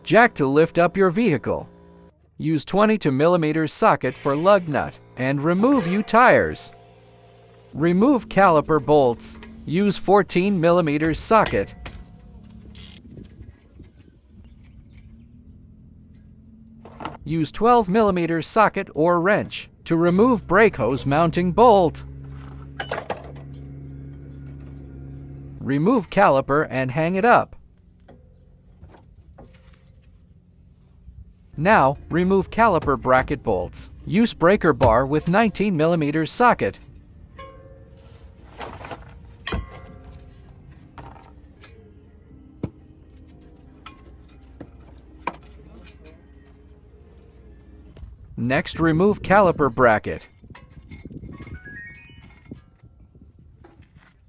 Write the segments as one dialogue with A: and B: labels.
A: Jack to lift up your vehicle. Use 22mm socket for lug nut and remove U tires. Remove caliper bolts. Use 14mm socket. Use 12mm socket or wrench to remove brake hose mounting bolt. Remove caliper and hang it up. Now, remove caliper bracket bolts. Use breaker bar with 19mm socket. Next, remove caliper bracket.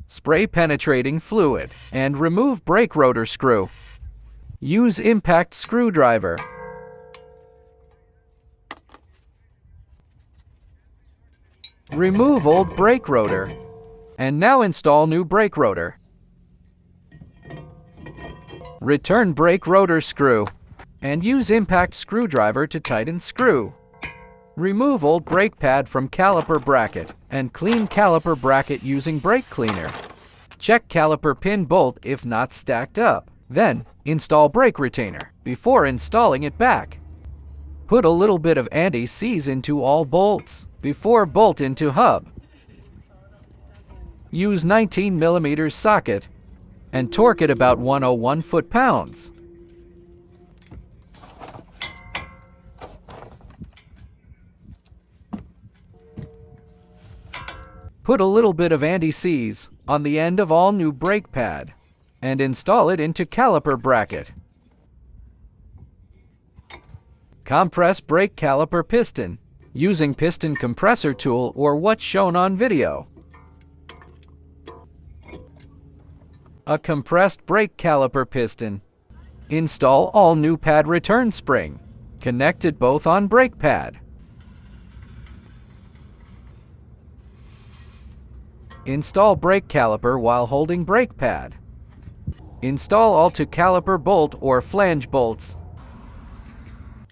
A: Spray penetrating fluid and remove brake rotor screw. Use impact screwdriver. Remove old brake rotor. And now install new brake rotor. Return brake rotor screw and use impact screwdriver to tighten screw. Remove old brake pad from caliper bracket and clean caliper bracket using brake cleaner. Check caliper pin bolt if not stacked up. Then, install brake retainer before installing it back. Put a little bit of anti-seize into all bolts before bolt into hub. Use 19mm socket and torque it about 101 foot-pounds. Put a little bit of anti-seize on the end of all new brake pad and install it into caliper bracket. Compress brake caliper piston using piston compressor tool or what's shown on video. A compressed brake caliper piston. Install all new pad return spring, connected both on brake pad. Install brake caliper while holding brake pad. Install all to caliper bolt or flange bolts.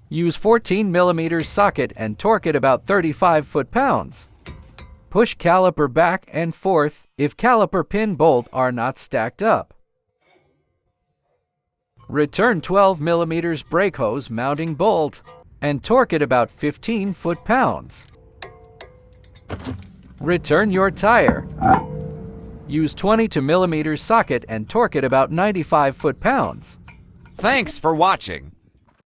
A: Use 14mm socket and torque it about 35 foot-pounds. Push caliper back and forth if caliper pin bolt are not stacked up. Return 12mm brake hose mounting bolt and torque it about 15 foot-pounds. Return your tire. Use 22mm socket and torque it about 95 foot-pounds.
B: Thanks for watching.